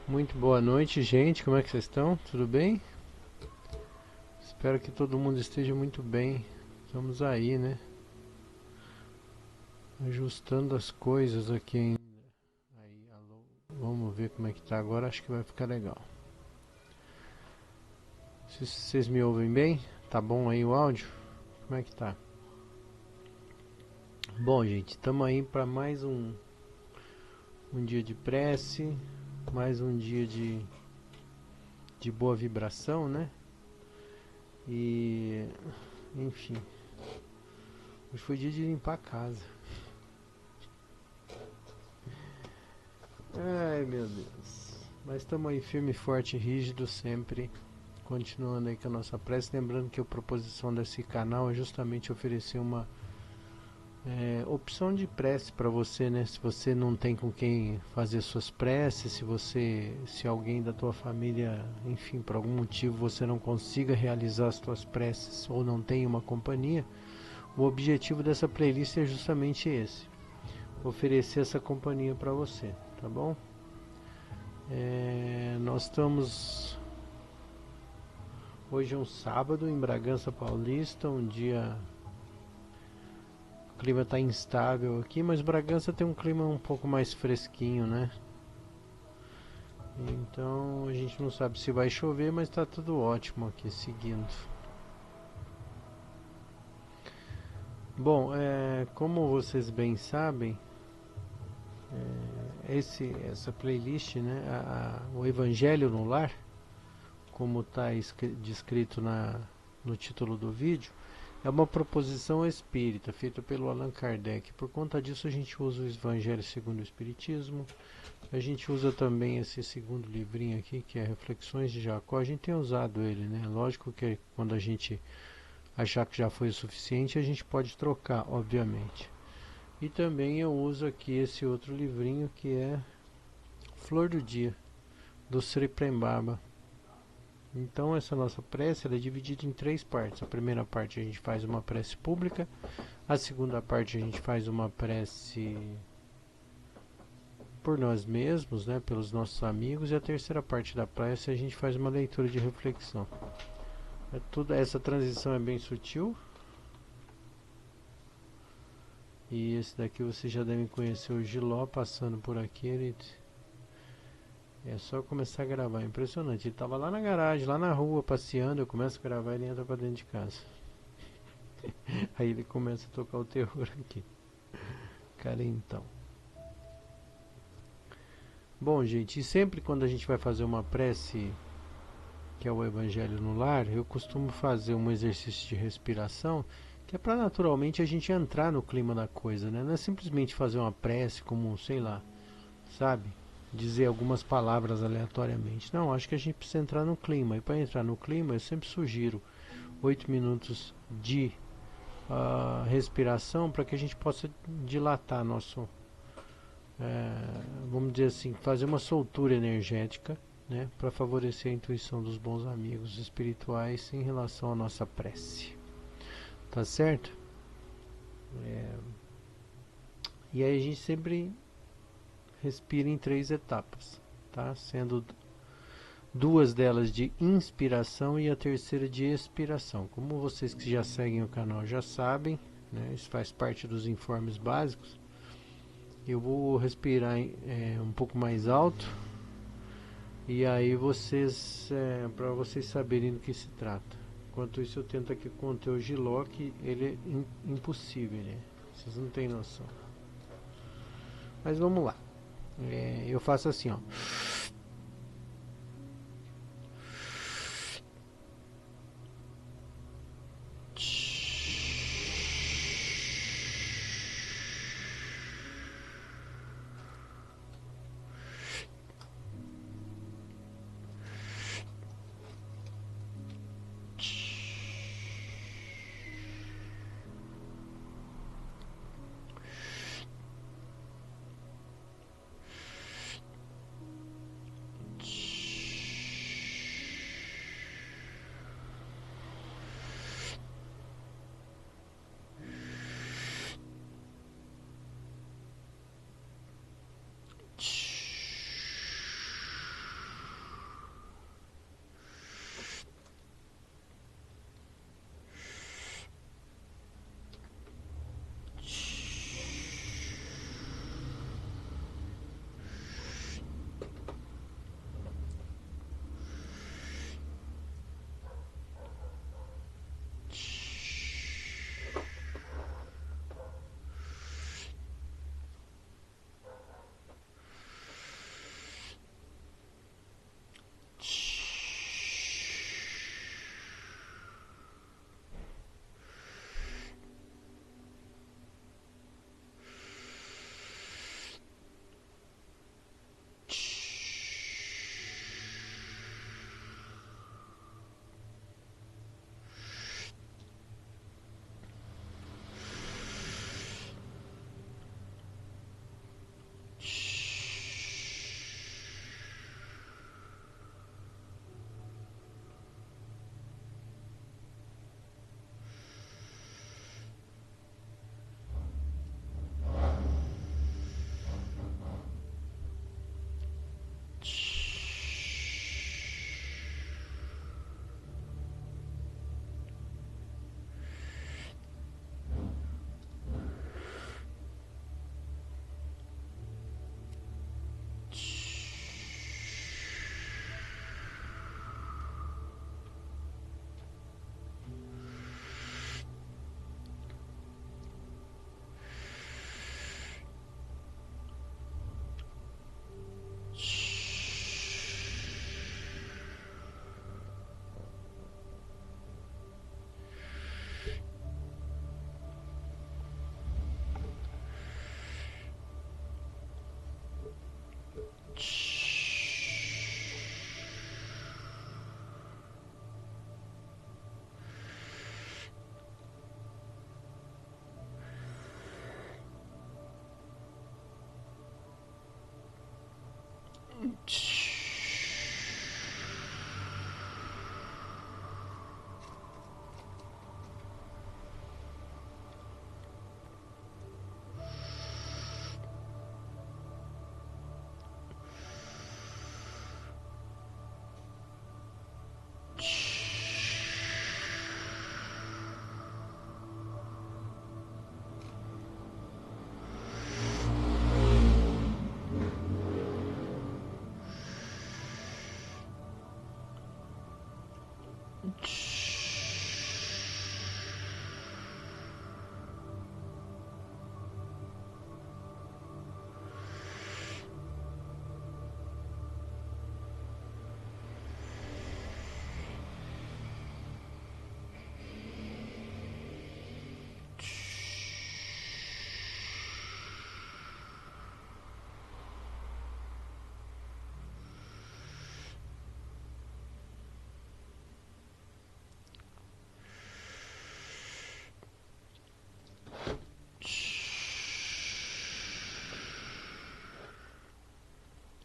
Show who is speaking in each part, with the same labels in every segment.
Speaker 1: Muito boa noite, gente. Como é que vocês estão? Tudo bem? Espero que todo mundo esteja muito bem. Estamos aí, né? Ajustando as coisas aqui ainda. Aí, alô. Vamos ver como é que tá agora. Acho que vai ficar legal. Se vocês me ouvem bem? Tá bom aí o áudio? Como é que tá? Bom, gente, estamos aí para mais um dia de prece, mais um dia de boa vibração, né? E, enfim, hoje foi dia de limpar a casa. Ai, meu Deus. Mas estamos aí firme, forte e rígido sempre. Continuando aí com a nossa prece. Lembrando que a proposição desse canal é justamente oferecer uma opção de prece para você, né? Se você não tem com quem fazer suas preces, se alguém da tua família, enfim, por algum motivo você não consiga realizar as tuas preces ou não tem uma companhia, o objetivo dessa playlist é justamente esse: oferecer essa companhia para você, tá bom? Nós estamos hoje é um sábado em Bragança Paulista, um dia. O clima está instável aqui, mas Bragança tem um clima um pouco mais fresquinho, né? Então a gente não sabe se vai chover, mas está tudo ótimo aqui seguindo. Bom, como vocês bem sabem, essa playlist, né, o Evangelho no Lar, como está descrito no título do vídeo, é uma proposição espírita feita pelo Allan Kardec. Por conta disso a gente usa o Evangelho segundo o Espiritismo. A gente usa também esse segundo livrinho aqui, que é Reflexões de Jacó. A gente tem usado ele, né? Lógico que quando a gente achar que já foi o suficiente, a gente pode trocar, obviamente. E também eu uso aqui esse outro livrinho que é Flor do Dia, do Sri Prembaba. Então essa nossa prece ela é dividida em três partes. A primeira parte a gente faz uma prece pública, a segunda parte a gente faz uma prece por nós mesmos, né, pelos nossos amigos, e a terceira parte da prece a gente faz uma leitura de reflexão. Essa transição é bem sutil. E esse daqui você já deve conhecer, o Giló passando por aqui. É só começar a gravar, é impressionante. Ele tava lá na garagem, lá na rua, passeando. Eu começo a gravar e ele entra pra dentro de casa. Aí ele começa a tocar o terror aqui. Cara, então. Bom, gente, e sempre quando a gente vai fazer uma prece, que é o Evangelho no Lar, eu costumo fazer um exercício de respiração, que é para naturalmente a gente entrar no clima da coisa, né? Não é simplesmente fazer uma prece como, sei lá, sabe? Dizer algumas palavras aleatoriamente. Não, acho que a gente precisa entrar no clima. E para entrar no clima, eu sempre sugiro 8 minutos de respiração para que a gente possa dilatar nosso, vamos dizer assim, fazer uma soltura energética, né, para favorecer a intuição dos bons amigos espirituais em relação à nossa prece. Tá certo? É, e aí a gente sempre respira em três etapas, tá? Sendo duas delas de inspiração e a terceira de expiração. Como vocês que já seguem o canal já sabem, né, isso faz parte dos informes básicos. Eu vou respirar um pouco mais alto e aí vocês, para vocês saberem do que se trata. Enquanto isso eu tento aqui conter o Giló, que ele é impossível, né? Vocês não têm noção. Mas vamos lá. Eu faço assim, ó.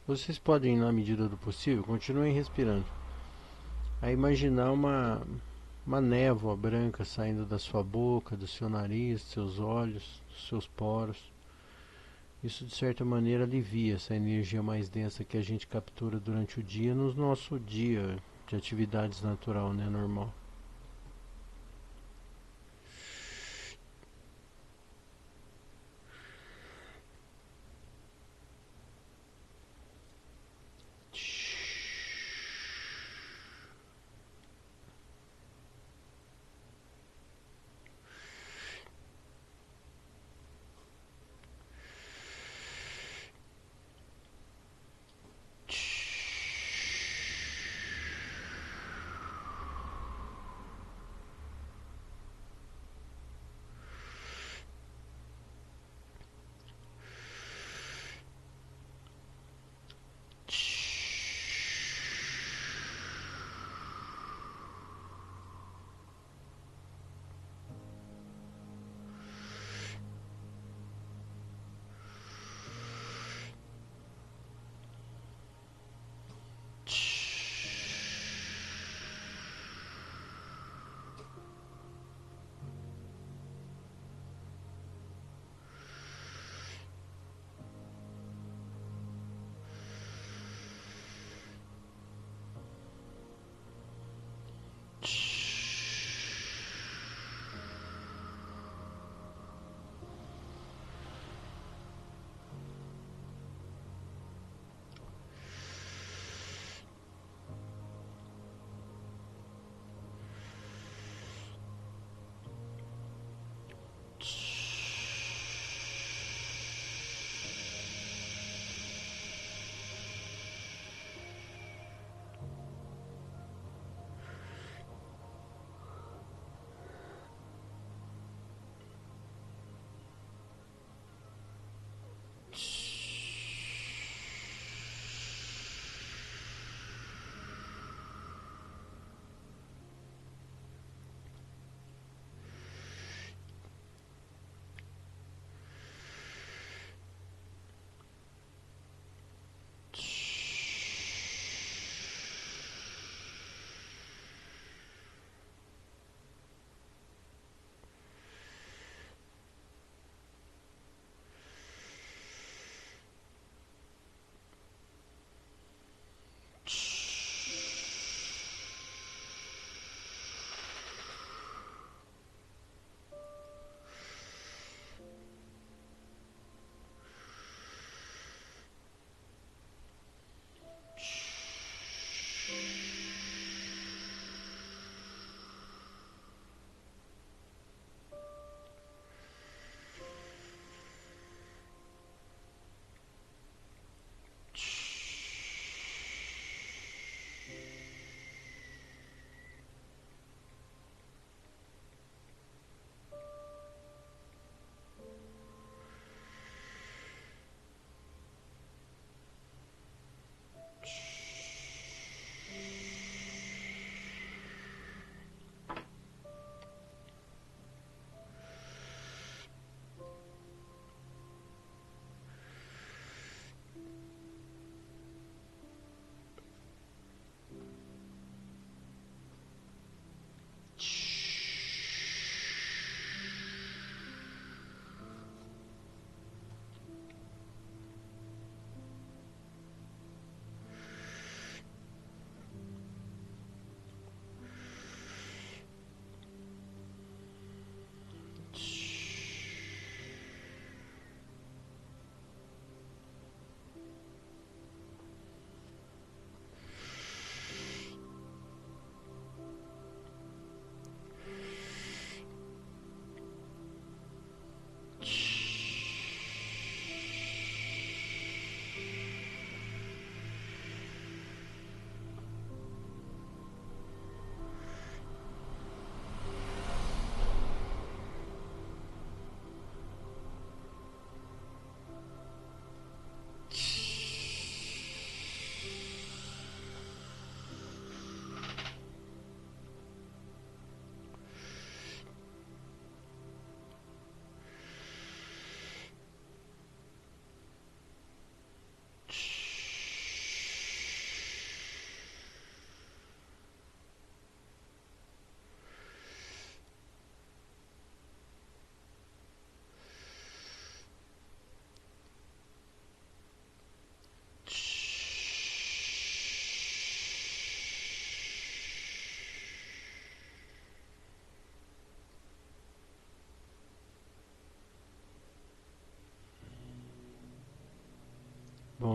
Speaker 1: Vocês podem, na medida do possível, continuem respirando. A imaginar uma névoa branca saindo da sua boca, do seu nariz, dos seus olhos, dos seus poros. Isso de certa maneira alivia essa energia mais densa que a gente captura durante o dia no nosso dia de atividades natural, né, normal.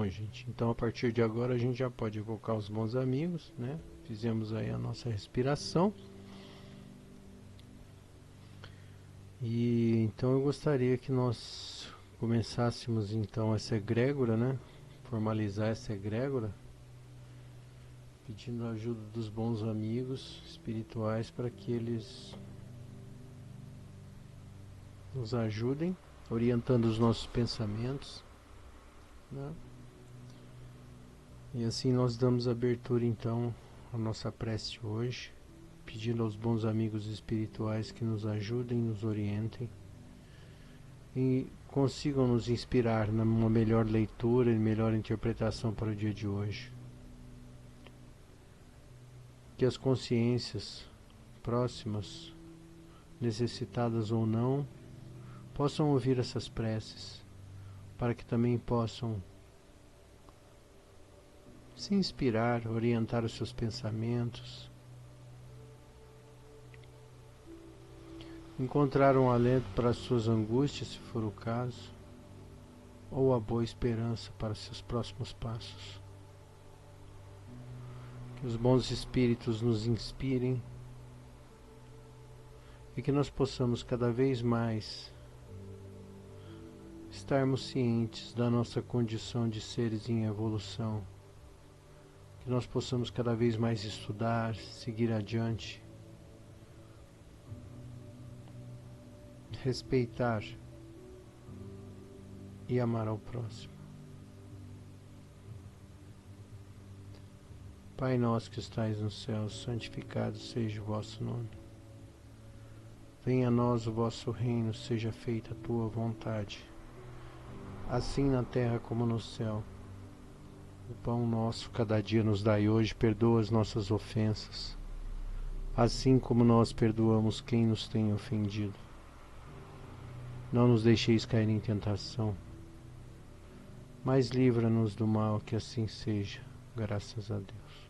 Speaker 1: Bom, gente, então a partir de agora a gente já pode evocar os bons amigos, né? Fizemos aí a nossa respiração. E então eu gostaria que nós começássemos então essa egrégora, né? Formalizar essa egrégora, pedindo a ajuda dos bons amigos espirituais para que eles nos ajudem, orientando os nossos pensamentos, né? E assim nós damos abertura então à nossa prece hoje, pedindo aos bons amigos espirituais que nos ajudem, nos orientem e consigam nos inspirar numa melhor leitura e melhor interpretação para o dia de hoje. Que as consciências próximas, necessitadas ou não, possam ouvir essas preces, para que também possam se inspirar, orientar os seus pensamentos, encontrar um alento para as suas angústias, se for o caso, ou a boa esperança para seus próximos passos. Que os bons espíritos nos inspirem e que nós possamos cada vez mais estarmos cientes da nossa condição de seres em evolução, que nós possamos cada vez mais estudar, seguir adiante, respeitar e amar ao próximo. Pai nosso que estais no céu, santificado seja o vosso nome. Venha a nós o vosso reino, seja feita a tua vontade, assim na terra como no céu. O pão nosso cada dia nos dai hoje, perdoa as nossas ofensas, assim como nós perdoamos quem nos tem ofendido. Não nos deixeis cair em tentação, mas livra-nos do mal, que assim seja, graças a Deus.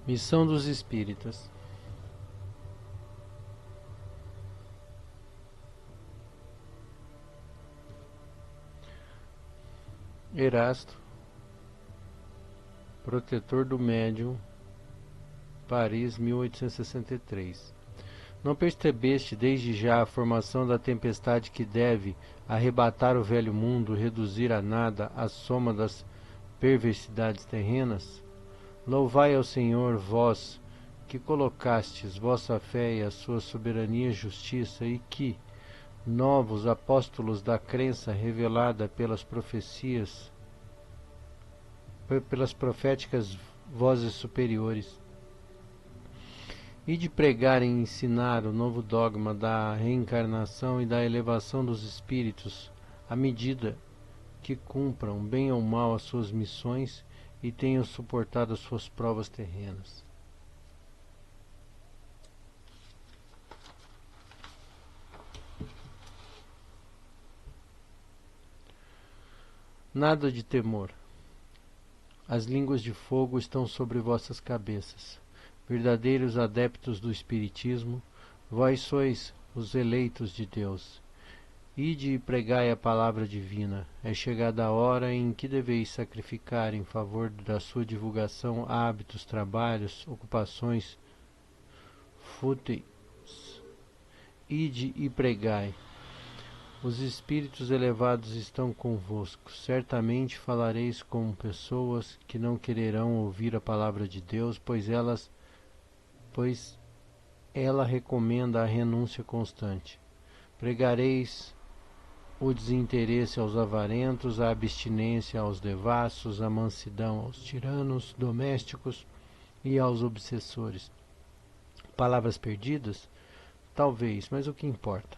Speaker 1: Missão dos Espíritas. Erasto, protetor do médium, Paris, 1863. Não percebeste desde já a formação da tempestade que deve arrebatar o velho mundo, reduzir a nada a soma das perversidades terrenas? Louvai ao Senhor, vós, que colocastes vossa fé e a sua soberania e justiça, e que, novos apóstolos da crença revelada pelas profecias, pelas proféticas vozes superiores, e de pregar e ensinar o novo dogma da reencarnação e da elevação dos espíritos, à medida que cumpram bem ou mal as suas missões e tenham suportado as suas provas terrenas. Nada de temor. As línguas de fogo estão sobre vossas cabeças. Verdadeiros adeptos do Espiritismo, vós sois os eleitos de Deus. Ide e pregai a palavra divina. É chegada a hora em que deveis sacrificar em favor da sua divulgação hábitos, trabalhos, ocupações fúteis. Ide e pregai. Os espíritos elevados estão convosco. Certamente falareis com pessoas que não quererão ouvir a palavra de Deus, pois ela recomenda a renúncia constante. Pregareis o desinteresse aos avarentos, a abstinência aos devassos, a mansidão aos tiranos domésticos e aos obsessores. Palavras perdidas? Talvez, mas o que importa?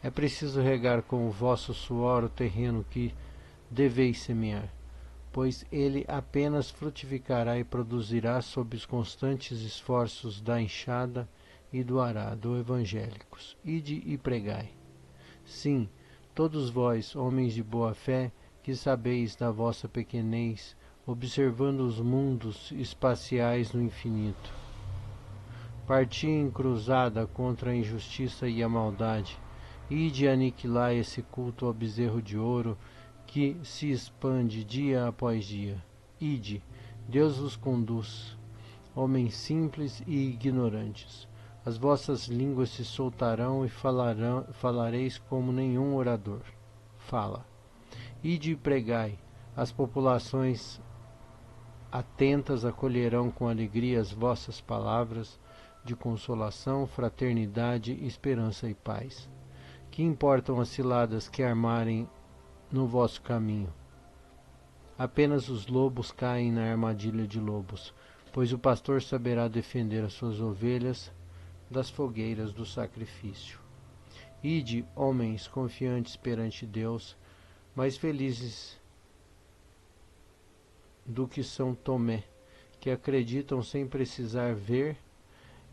Speaker 1: É preciso regar com o vosso suor o terreno que deveis semear, pois ele apenas frutificará e produzirá sob os constantes esforços da enxada e do arado evangélicos. Ide e pregai. Sim, todos vós, homens de boa fé, que sabeis da vossa pequenez, observando os mundos espaciais no infinito. Parti em cruzada contra a injustiça e a maldade. Ide aniquilar esse culto ao bezerro de ouro que se expande dia após dia. Ide, Deus vos conduz, homens simples e ignorantes. As vossas línguas se soltarão e falareis como nenhum orador fala. Ide e pregai, as populações atentas acolherão com alegria as vossas palavras de consolação, fraternidade, esperança e paz. Que importam as ciladas que armarem no vosso caminho? Apenas os lobos caem na armadilha de lobos, pois o pastor saberá defender as suas ovelhas das fogueiras do sacrifício. Ide, homens confiantes perante Deus, mais felizes do que São Tomé, que acreditam sem precisar ver,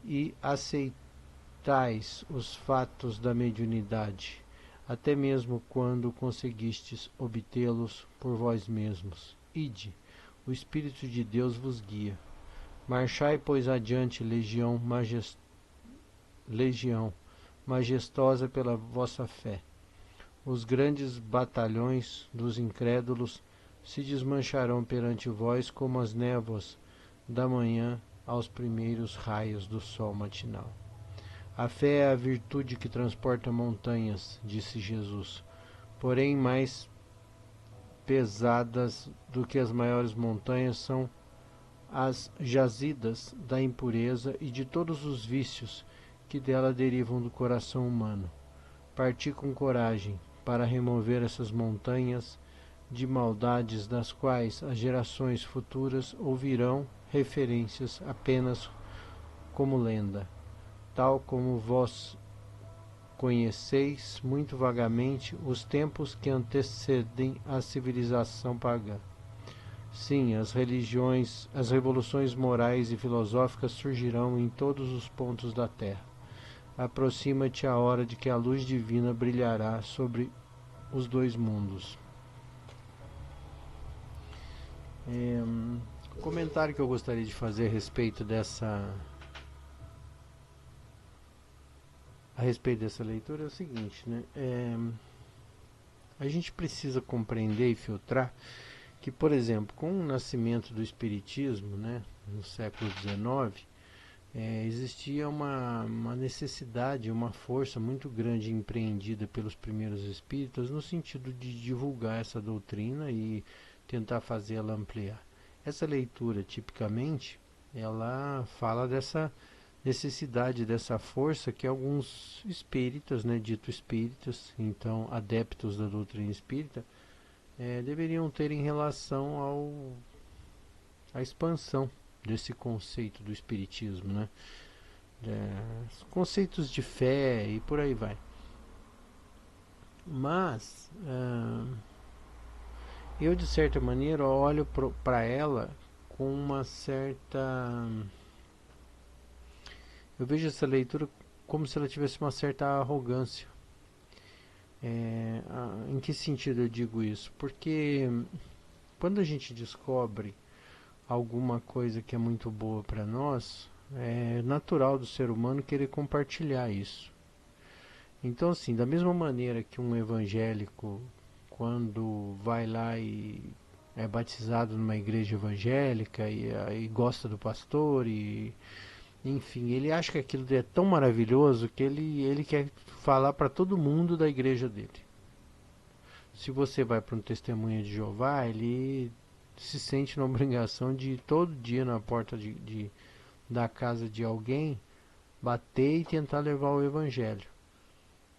Speaker 1: e aceitais os fatos da mediunidade, até mesmo quando conseguistes obtê-los por vós mesmos. Ide, o Espírito de Deus vos guia. Marchai, pois, adiante, legião majestosa pela vossa fé. Os grandes batalhões dos incrédulos se desmancharão perante vós como as névoas da manhã aos primeiros raios do sol matinal. A fé é a virtude que transporta montanhas, disse Jesus, porém mais pesadas do que as maiores montanhas são as jazidas da impureza e de todos os vícios que dela derivam do coração humano. Parti com coragem para remover essas montanhas de maldades das quais as gerações futuras ouvirão referências apenas como lenda, tal como vós conheceis muito vagamente os tempos que antecedem a civilização pagã. Sim, as revoluções morais e filosóficas surgirão em todos os pontos da terra. Aproxima-te a hora de que a luz divina brilhará sobre os dois mundos. O comentário que eu gostaria de fazer a respeito dessa leitura é o seguinte, né? A gente precisa compreender e filtrar que, por exemplo, com o nascimento do Espiritismo, né, no século XIX, existia uma necessidade, uma força muito grande empreendida pelos primeiros espíritas no sentido de divulgar essa doutrina e tentar fazê-la ampliar. Essa leitura, tipicamente, ela fala dessa necessidade, dessa força que alguns espíritas, né, dito espíritas, então adeptos da doutrina espírita, deveriam ter em relação à expansão desse conceito do espiritismo, né? Conceitos de fé e por aí vai. Mas eu, de certa maneira, olho para ela com uma certa... Eu vejo essa leitura como se ela tivesse uma certa arrogância. Em que sentido eu digo isso? Porque quando a gente descobre alguma coisa que é muito boa para nós, é natural do ser humano querer compartilhar isso. Então, assim, da mesma maneira que um evangélico, quando vai lá e é batizado numa igreja evangélica e gosta do pastor e enfim, ele acha que aquilo é tão maravilhoso que ele quer falar para todo mundo da igreja dele. Se você vai para um testemunho de Jeová, ele se sente na obrigação de ir todo dia na porta da casa de alguém, bater e tentar levar o evangelho.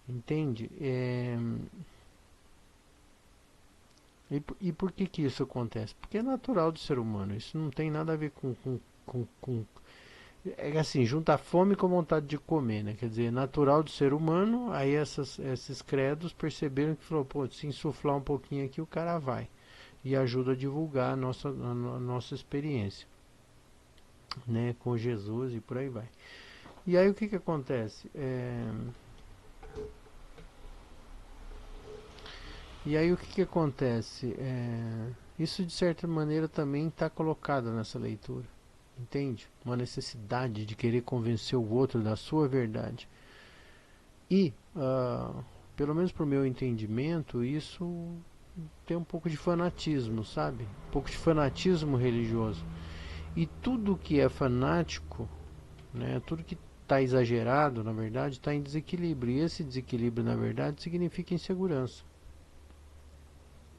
Speaker 1: Entende? E por que isso acontece? Porque é natural do ser humano. Isso não tem nada a ver com É assim, junta a fome com a vontade de comer, né? Quer dizer, é natural do ser humano, aí esses credos perceberam que falou, pô, se insuflar um pouquinho aqui o cara vai. E ajuda a divulgar a nossa experiência, né? Com Jesus e por aí vai. E aí o que que acontece? E aí o que que acontece? Isso de certa maneira também está colocado nessa leitura. Entende? Uma necessidade de querer convencer o outro da sua verdade. E, pelo menos para o meu entendimento, isso tem um pouco de fanatismo, sabe? Um pouco de fanatismo religioso. E tudo que é fanático, né, tudo que está exagerado, na verdade, está em desequilíbrio. E esse desequilíbrio, na verdade, significa insegurança.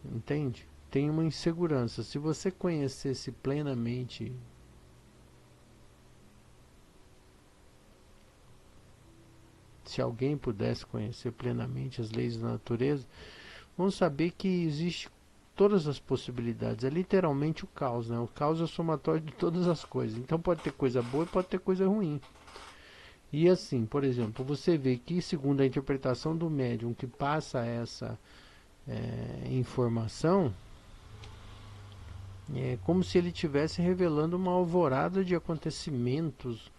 Speaker 1: Entende? Tem uma insegurança. Se você conhecesse plenamente, se alguém pudesse conhecer plenamente as leis da natureza, vamos saber que existe todas as possibilidades. É literalmente o caos, né? O caos é o somatório de todas as coisas. Então pode ter coisa boa e pode ter coisa ruim. E assim, por exemplo, você vê que segundo a interpretação do médium que passa essa informação, é como se ele estivesse revelando uma alvorada de acontecimentos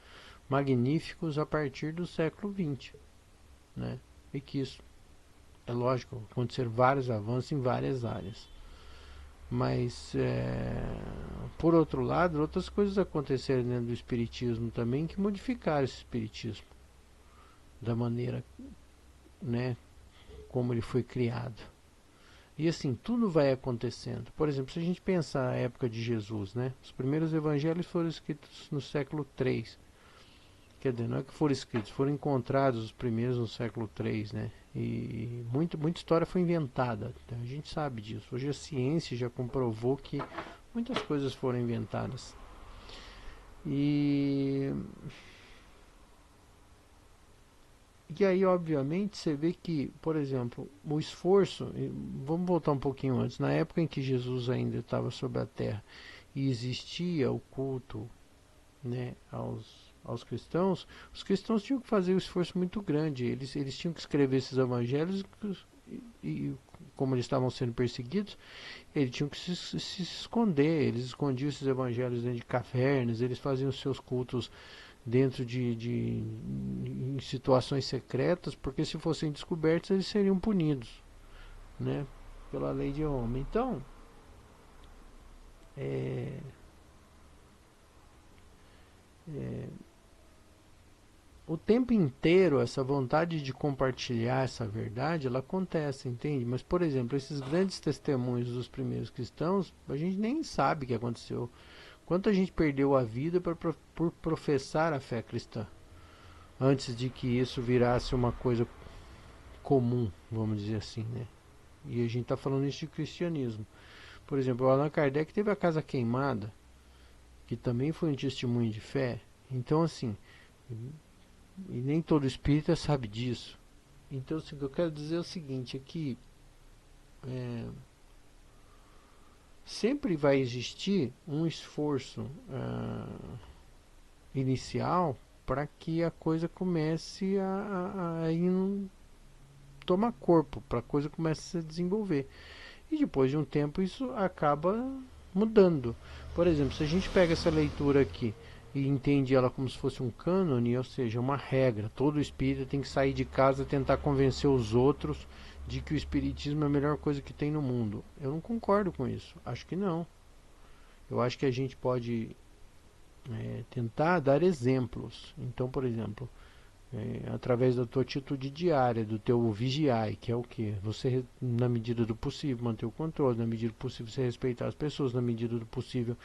Speaker 1: magníficos a partir do século XX, né? E que isso, é lógico, acontecer vários avanços em várias áreas. Mas, por outro lado, outras coisas aconteceram dentro do espiritismo também que modificaram esse espiritismo da maneira, né, como ele foi criado. E assim, tudo vai acontecendo. Por exemplo, se a gente pensar a época de Jesus, né, os primeiros evangelhos foram escritos no século III. Quer dizer, não é que foram escritos, foram encontrados os primeiros no século III, né? E muita história foi inventada. Então, a gente sabe disso. Hoje a ciência já comprovou que muitas coisas foram inventadas. E, e aí, obviamente, você vê que, por exemplo, o esforço. Vamos voltar um pouquinho antes. Na época em que Jesus ainda estava sobre a terra e existia o culto, né, aos cristãos, os cristãos tinham que fazer um esforço muito grande. Eles tinham que escrever esses evangelhos e como eles estavam sendo perseguidos, eles tinham que se esconder. Eles escondiam esses evangelhos dentro de cavernas, eles faziam os seus cultos dentro em situações secretas, porque se fossem descobertos eles seriam punidos, né, pela lei de Roma. Então, é, é, o tempo inteiro essa vontade de compartilhar essa verdade, ela acontece, entende? Mas, por exemplo, esses grandes testemunhos dos primeiros cristãos, a gente nem sabe o que aconteceu. Quanta gente perdeu a vida por professar a fé cristã, antes de que isso virasse uma coisa comum, vamos dizer assim, né? E a gente está falando isso de cristianismo. Por exemplo, o Allan Kardec teve a casa queimada, que também foi um testemunho de fé. Então, assim, e nem todo espírita sabe disso. Então, assim, o que eu quero dizer é o seguinte, aqui é, sempre vai existir um esforço inicial para que a coisa comece a tomar corpo, para a coisa comece a se desenvolver. E depois de um tempo isso acaba mudando. Por exemplo, se a gente pega essa leitura aqui e entende ela como se fosse um cânone, ou seja, uma regra, todo espírita tem que sair de casa e tentar convencer os outros de que o espiritismo é a melhor coisa que tem no mundo. Eu não concordo com isso. Acho que não. Eu acho que a gente pode tentar dar exemplos. Então, por exemplo, através da tua atitude diária, do teu vigiar, que é o que? Você, na medida do possível, manter o controle, na medida do possível, você respeitar as pessoas, na medida do possível,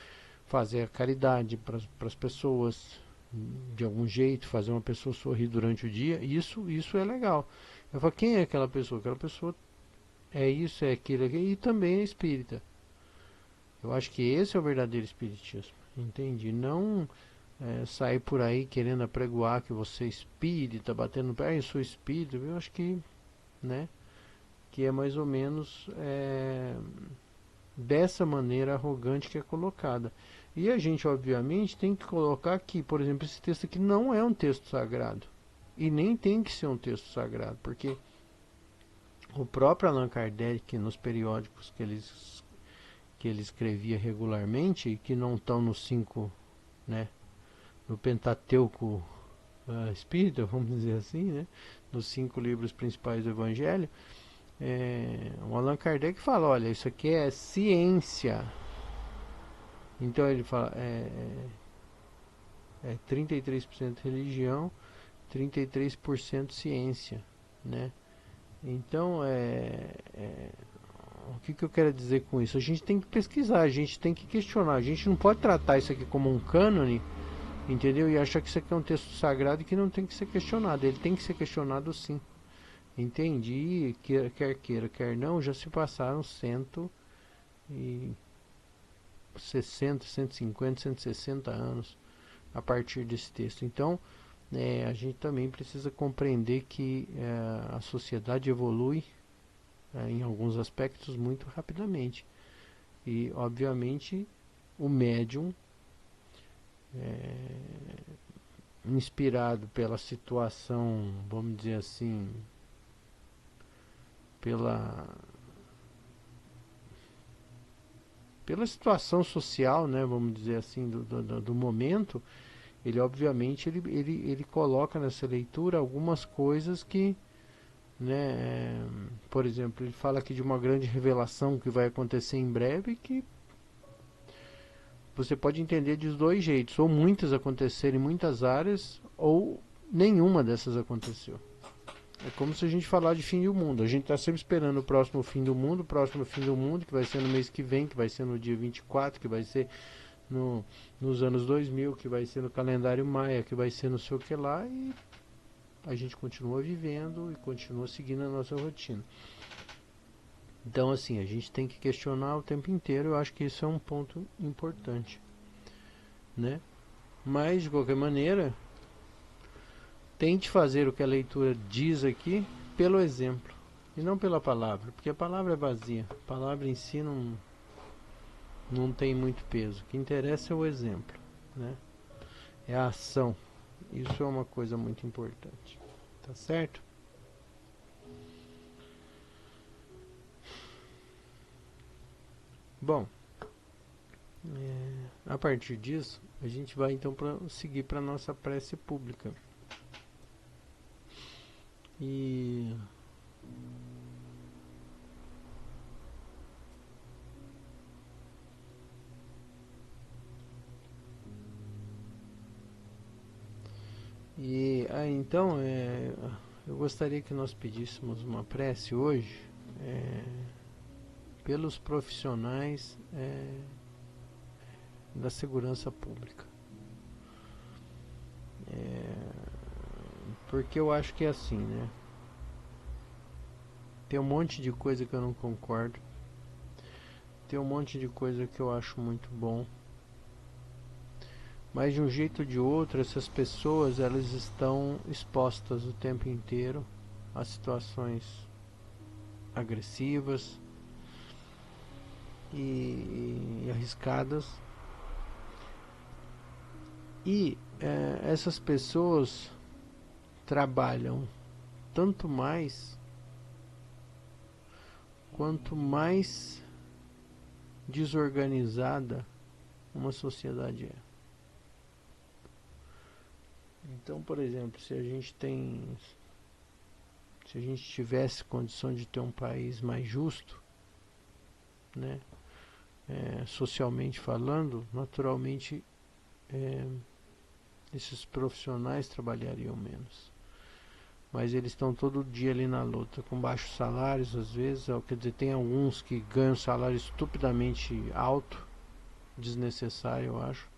Speaker 1: fazer a caridade para as pessoas, de algum jeito, fazer uma pessoa sorrir durante o dia, isso é legal. Eu falo, quem é aquela pessoa? Aquela pessoa é isso, é aquilo, e também é espírita. Eu acho que esse é o verdadeiro espiritismo, entende? Não sair por aí querendo apregoar que você é espírita, batendo no pé, eu sou espírita, eu acho que, né, que é mais ou menos dessa maneira arrogante que é colocada. E a gente, obviamente, tem que colocar aqui, por exemplo, esse texto aqui não é um texto sagrado. E nem tem que ser um texto sagrado, porque o próprio Allan Kardec, nos periódicos que ele escrevia regularmente, que não estão nos 5, né, no Pentateuco espírita, vamos dizer assim, né, nos 5 livros principais do Evangelho, o Allan Kardec fala, olha, isso aqui é ciência. Então ele fala, 33% religião, 33% ciência, né? Então, o que eu quero dizer com isso? A gente tem que pesquisar, a gente tem que questionar, a gente não pode tratar isso aqui como um cânone, entendeu? E achar que isso aqui é um texto sagrado e que não tem que ser questionado. Ele tem que ser questionado, sim. Entendi, quer queira, quer não, já se passaram 160, 150, 160 anos a partir desse texto. Então, a gente também precisa compreender que a sociedade evolui em alguns aspectos muito rapidamente. E, obviamente, o médium, inspirado pela situação, vamos dizer assim, pela situação social, né, vamos dizer assim, do momento, ele obviamente ele coloca nessa leitura algumas coisas que, né, por exemplo, ele fala aqui de uma grande revelação que vai acontecer em breve, que você pode entender de dois jeitos, ou muitas aconteceram em muitas áreas, ou nenhuma dessas aconteceu. É como se a gente falar de fim do mundo. A gente está sempre esperando o próximo fim do mundo, que vai ser no mês que vem, que vai ser no dia 24, que vai ser nos anos 2000, que vai ser no calendário maia, que vai ser no sei o que lá, e a gente continua vivendo e continua seguindo a nossa rotina. Então, assim, a gente tem que questionar o tempo inteiro. Eu acho que isso é um ponto importante, né? Mas, de qualquer maneira, tente fazer o que a leitura diz aqui pelo exemplo e não pela palavra, porque a palavra é vazia. A palavra em si não tem muito peso. O que interessa é o exemplo, né? É a ação. Isso é uma coisa muito importante. Tá certo? Bom, a partir disso, a gente vai então seguir para a nossa prece pública. E então, eu gostaria que nós pedíssemos uma prece hoje pelos profissionais da segurança pública. Porque eu acho que é assim, né? Tem um monte de coisa que eu não concordo. Tem um monte de coisa que eu acho muito bom. Mas de um jeito ou de outro, essas pessoas, elas estão expostas o tempo inteiro a situações agressivas e arriscadas. E essas pessoas trabalham tanto mais quanto mais desorganizada uma sociedade é. Então, por exemplo, se a gente tivesse condição de ter um país mais justo, né, socialmente falando, naturalmente esses profissionais trabalhariam menos. Mas eles estão todo dia ali na luta, com baixos salários às vezes, quer dizer, tem alguns que ganham salário estupidamente alto, desnecessário, eu acho,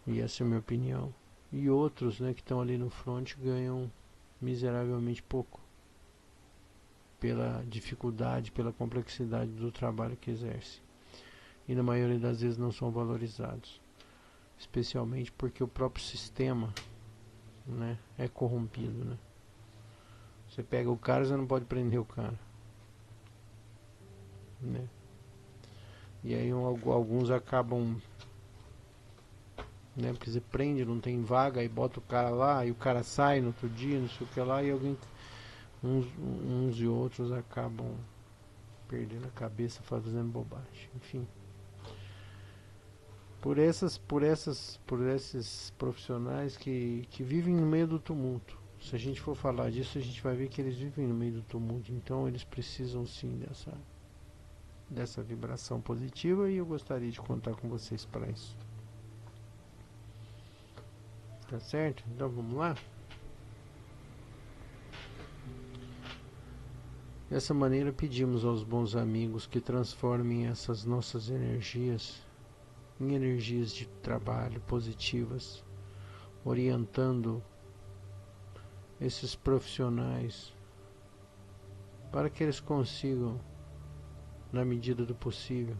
Speaker 1: e essa é a minha opinião. E outros, né, que estão ali no front ganham miseravelmente pouco, pela dificuldade, pela complexidade do trabalho que exerce. E na maioria das vezes não são valorizados, especialmente porque o próprio sistema, né, é corrompido, né? Você pega o cara, você não pode prender o cara, né? E aí alguns acabam né? Porque você prende, não tem vaga, aí bota o cara lá, e o cara sai no outro dia, não sei o que lá, e alguém, uns e outros acabam perdendo a cabeça fazendo bobagem. Enfim, por esses profissionais que vivem no meio do tumulto. Se a gente for falar disso, a gente vai ver que eles vivem no meio do tumulto. Então eles precisam sim dessa vibração positiva, e eu gostaria de contar com vocês para isso. Tá certo? Então vamos lá? Dessa maneira pedimos aos bons amigos que transformem essas nossas energias em energias de trabalho positivas, orientando esses profissionais para que eles consigam, na medida do possível,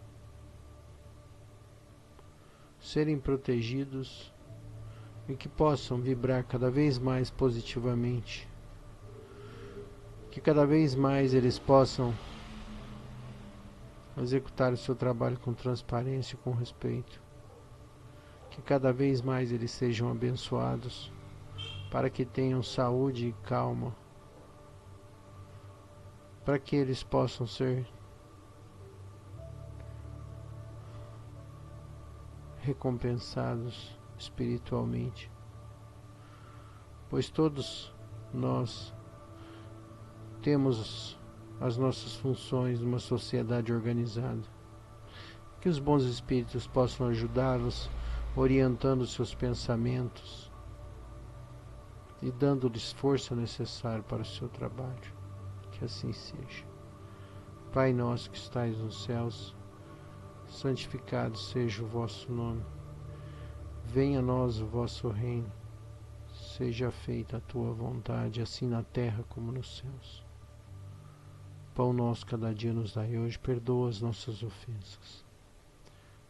Speaker 1: serem protegidos e que possam vibrar cada vez mais positivamente, que cada vez mais eles possam executar o seu trabalho com transparência e com respeito, que cada vez mais eles sejam abençoados, para que tenham saúde e calma, para que eles possam ser recompensados espiritualmente, pois todos nós temos as nossas funções numa sociedade organizada. Que os bons espíritos possam ajudá-los, orientando seus pensamentos e dando-lhes força necessária para o seu trabalho. Que assim seja. Pai nosso que estais nos céus, santificado seja o vosso nome. Venha a nós o vosso reino. Seja feita a tua vontade, assim na terra como nos céus. Pão nosso cada dia nos dai hoje, perdoa as nossas ofensas,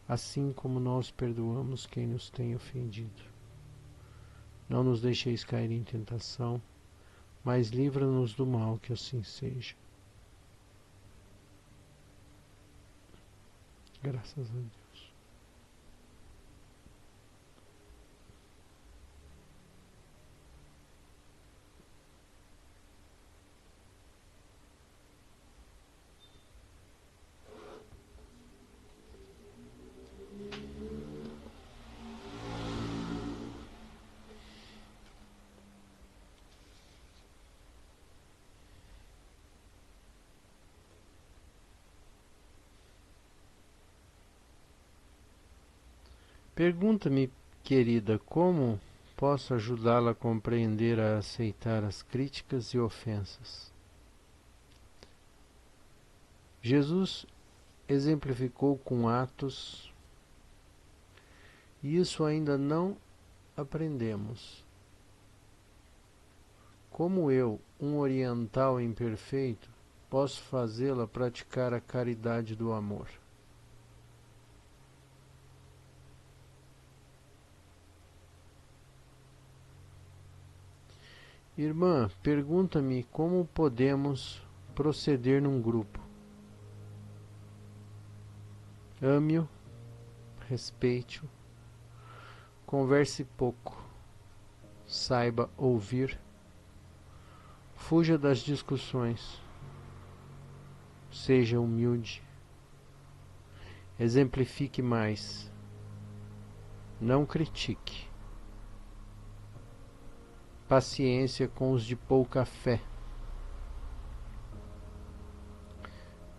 Speaker 1: assim como nós perdoamos quem nos tem ofendido. Não nos deixeis cair em tentação, mas livra-nos do mal, que assim seja. Graças a Deus. Pergunta-me, querida, como posso ajudá-la a compreender, a aceitar as críticas e ofensas. Jesus exemplificou com atos, e isso ainda não aprendemos. Como eu, um oriental imperfeito, posso fazê-la praticar a caridade do amor? Irmã, pergunta-me como podemos proceder num grupo. Ame-o, respeite-o, converse pouco, saiba ouvir, fuja das discussões, seja humilde, exemplifique mais, não critique. Paciência com os de pouca fé.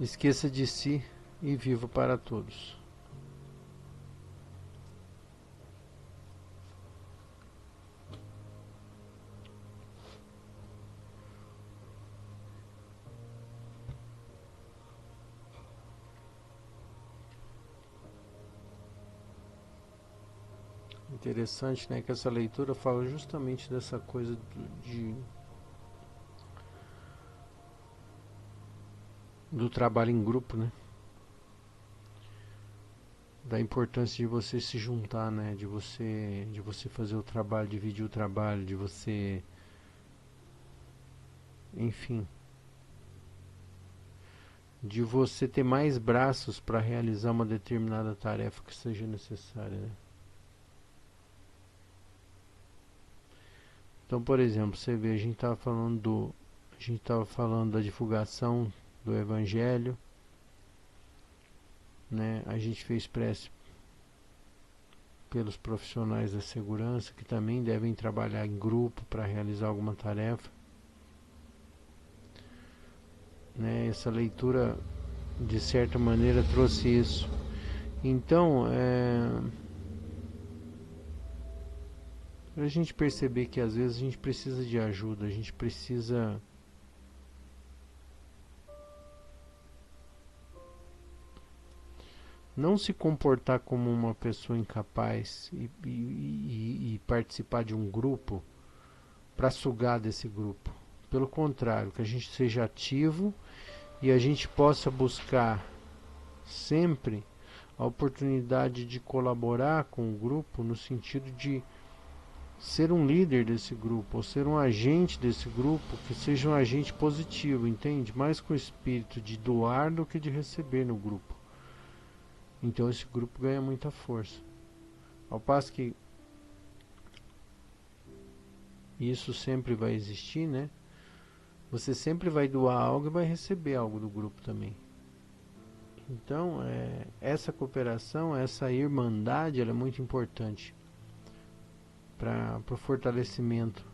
Speaker 1: Esqueça de si e viva para todos. Interessante, né, que essa leitura fala justamente dessa coisa do trabalho em grupo, né? Da importância de você se juntar, né? De você fazer o trabalho, dividir o trabalho, de você, enfim, de você ter mais braços para realizar uma determinada tarefa que seja necessária, né? Então, por exemplo, você vê, a gente estava falando da divulgação do Evangelho, né? A gente fez prece pelos profissionais da segurança que também devem trabalhar em grupo para realizar alguma tarefa, né? Essa leitura, de certa maneira, trouxe isso. Então, para a gente perceber que às vezes a gente precisa de ajuda, a gente precisa não se comportar como uma pessoa incapaz e participar de um grupo para sugar desse grupo. Pelo contrário, que a gente seja ativo e a gente possa buscar sempre a oportunidade de colaborar com o grupo no sentido de ser um líder desse grupo, ou ser um agente desse grupo, que seja um agente positivo, entende? Mais com o espírito de doar do que de receber no grupo. Então esse grupo ganha muita força. Ao passo que isso sempre vai existir, né? Você sempre vai doar algo e vai receber algo do grupo também. Então, essa cooperação, essa irmandade, ela é muito importante para o fortalecimento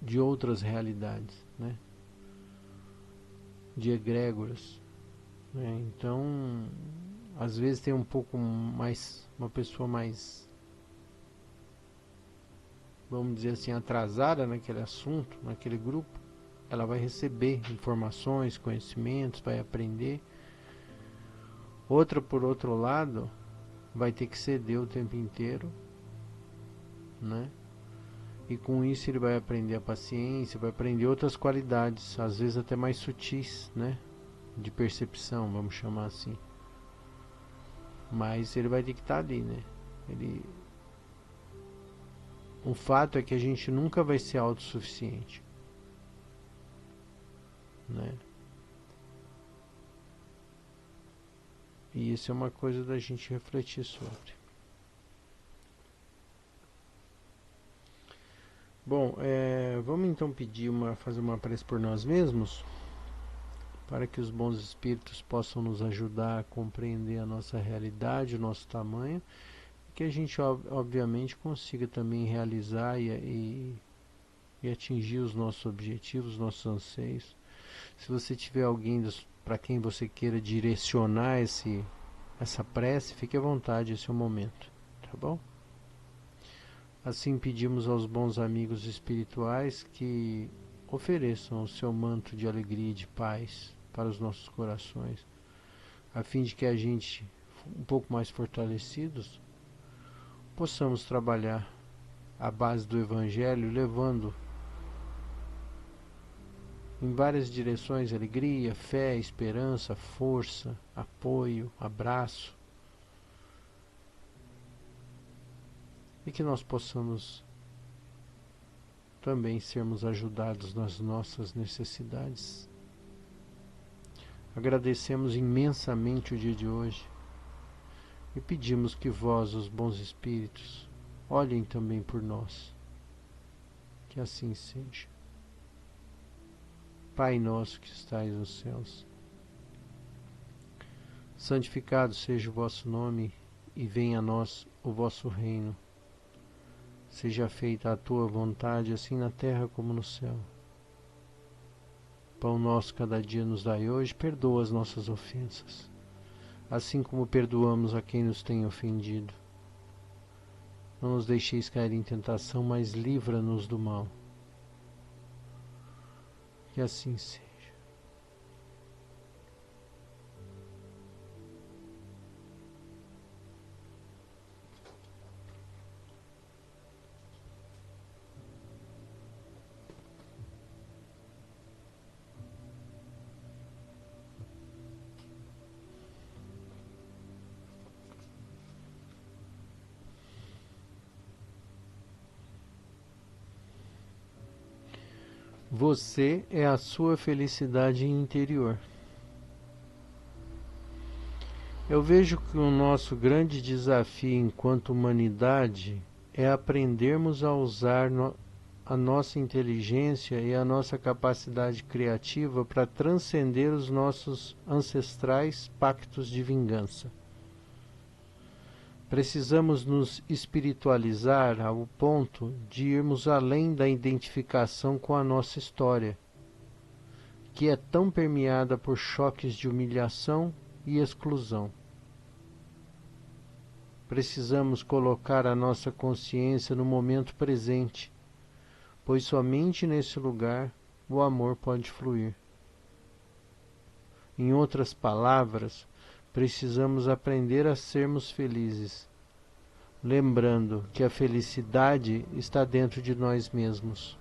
Speaker 1: de outras realidades, né? De egrégoras, né? Então, às vezes tem um pouco mais, uma pessoa mais, vamos dizer assim, atrasada naquele assunto, naquele grupo, ela vai receber informações, conhecimentos, vai aprender. Outra, por outro lado, vai ter que ceder o tempo inteiro, né? E com isso ele vai aprender a paciência, vai aprender outras qualidades, às vezes até mais sutis, né? De percepção, vamos chamar assim. Mas ele vai ter que estar ali, né? O fato é que a gente nunca vai ser autossuficiente, né? E isso é uma coisa da gente refletir sobre. Bom, vamos então fazer uma prece por nós mesmos, para que os bons espíritos possam nos ajudar a compreender a nossa realidade, o nosso tamanho, e que a gente obviamente consiga também realizar e atingir os nossos objetivos, os nossos anseios. Se você tiver alguém para quem você queira direcionar essa prece, fique à vontade, esse é o momento, tá bom? Assim pedimos aos bons amigos espirituais que ofereçam o seu manto de alegria e de paz para os nossos corações, a fim de que a gente, um pouco mais fortalecidos, possamos trabalhar a base do Evangelho, levando em várias direções alegria, fé, esperança, força, apoio, abraço, e que nós possamos também sermos ajudados nas nossas necessidades. Agradecemos imensamente o dia de hoje e pedimos que vós, os bons espíritos, olhem também por nós. Que assim seja. Pai nosso que estais nos céus, santificado seja o vosso nome e venha a nós o vosso reino. Seja feita a tua vontade, assim na terra como no céu. Pão nosso cada dia nos dai hoje, perdoa as nossas ofensas, assim como perdoamos a quem nos tem ofendido. Não nos deixeis cair em tentação, mas livra-nos do mal. Que assim seja. Você é a sua felicidade interior. Eu vejo que o nosso grande desafio enquanto humanidade é aprendermos a usar a nossa inteligência e a nossa capacidade criativa para transcender os nossos ancestrais pactos de vingança. Precisamos nos espiritualizar ao ponto de irmos além da identificação com a nossa história, que é tão permeada por choques de humilhação e exclusão. Precisamos colocar a nossa consciência no momento presente, pois somente nesse lugar o amor pode fluir. Em outras palavras, precisamos aprender a sermos felizes, lembrando que a felicidade está dentro de nós mesmos.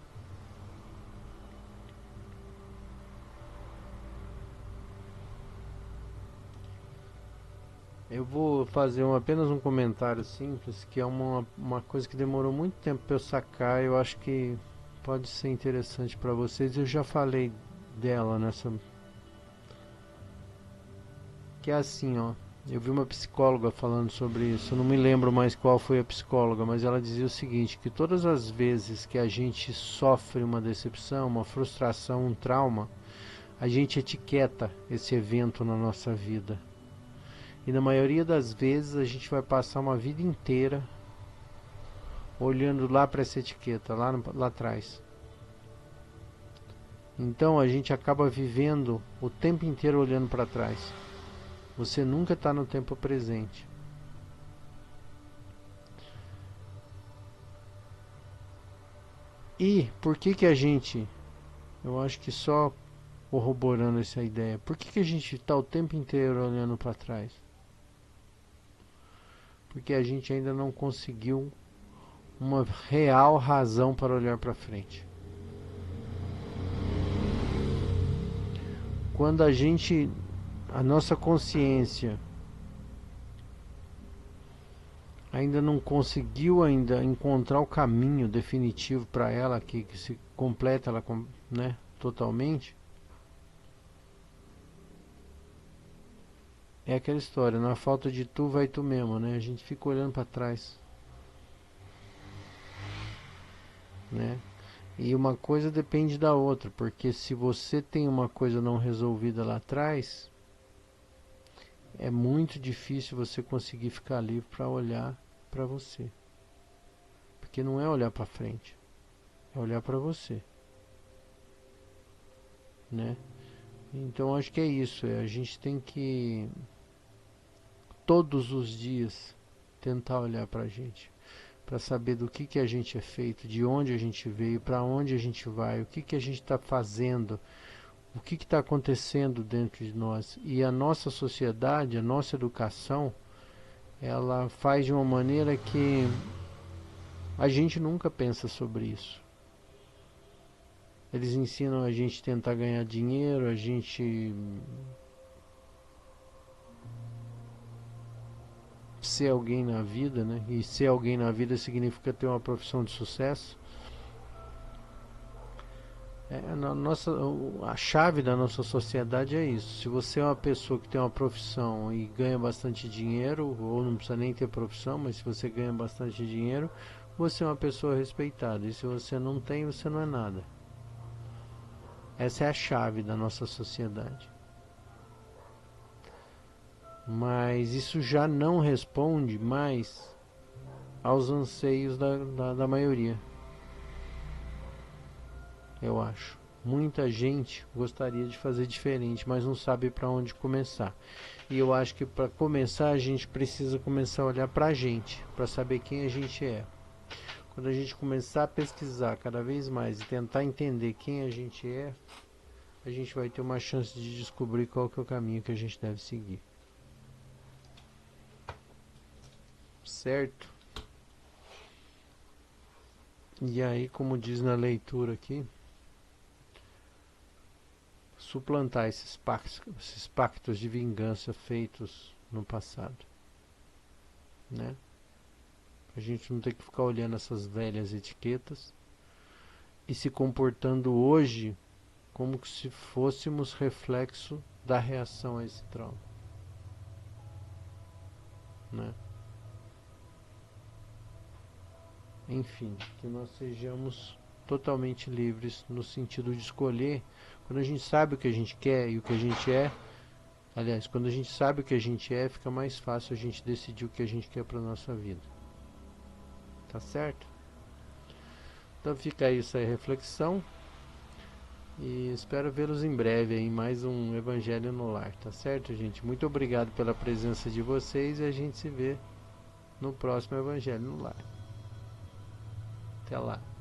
Speaker 1: Eu vou fazer apenas um comentário simples, que é uma coisa que demorou muito tempo para eu sacar. Eu acho que pode ser interessante para vocês. Eu já falei dela nessa... Que é assim, ó. Eu vi uma psicóloga falando sobre isso. Eu não me lembro mais qual foi a psicóloga, mas ela dizia o seguinte, que todas as vezes que a gente sofre uma decepção, uma frustração, um trauma, a gente etiqueta esse evento na nossa vida. E na maioria das vezes a gente vai passar uma vida inteira olhando lá para essa etiqueta, lá atrás. Então a gente acaba vivendo o tempo inteiro olhando para trás. Você nunca está no tempo presente. E por que a gente, eu acho que só corroborando essa ideia, por que a gente está o tempo inteiro olhando para trás? Porque a gente ainda não conseguiu uma real razão para olhar para frente. Quando a nossa consciência ainda não conseguiu encontrar o caminho definitivo para ela, que se completa ela, né, totalmente, é aquela história, na falta de tu, vai tu mesmo, né? A gente fica olhando para trás, né? E uma coisa depende da outra, porque se você tem uma coisa não resolvida lá atrás, é muito difícil você conseguir ficar livre para olhar para você. Porque não é olhar para frente, é olhar para você, né? Então acho que é isso, a gente tem que todos os dias tentar olhar pra gente, para saber do que a gente é feito, de onde a gente veio, para onde a gente vai, o que a gente está fazendo, o que está acontecendo dentro de nós. E a nossa sociedade, a nossa educação, ela faz de uma maneira que a gente nunca pensa sobre isso. Eles ensinam a gente a tentar ganhar dinheiro, a gente ser alguém na vida, né? E ser alguém na vida significa ter uma profissão de sucesso. A chave da nossa sociedade é isso. Se você é uma pessoa que tem uma profissão e ganha bastante dinheiro, ou não precisa nem ter profissão, mas se você ganha bastante dinheiro, você é uma pessoa respeitada. E se você não tem, você não é nada. Essa é a chave da nossa sociedade. Mas isso já não responde mais aos anseios da maioria, eu acho. Muita gente gostaria de fazer diferente, mas não sabe para onde começar. E eu acho que para começar a gente precisa começar a olhar para a gente, para saber quem a gente é. Quando a gente começar a pesquisar cada vez mais e tentar entender quem a gente é, a gente vai ter uma chance de descobrir qual que é o caminho que a gente deve seguir. Certo? E aí, como diz na leitura aqui, suplantar esses pactos de vingança feitos no passado, né? A gente não tem que ficar olhando essas velhas etiquetas e se comportando hoje como se fôssemos reflexo da reação a esse trauma, né? Enfim, que nós sejamos totalmente livres no sentido de escolher. Quando a gente sabe o que a gente quer e o que a gente é, aliás, quando a gente sabe o que a gente é, fica mais fácil a gente decidir o que a gente quer para nossa vida. Tá certo? Então fica aí essa reflexão e espero vê-los em breve em mais um Evangelho no Lar, tá certo, gente? Muito obrigado pela presença de vocês e a gente se vê no próximo Evangelho no Lar. Até lá.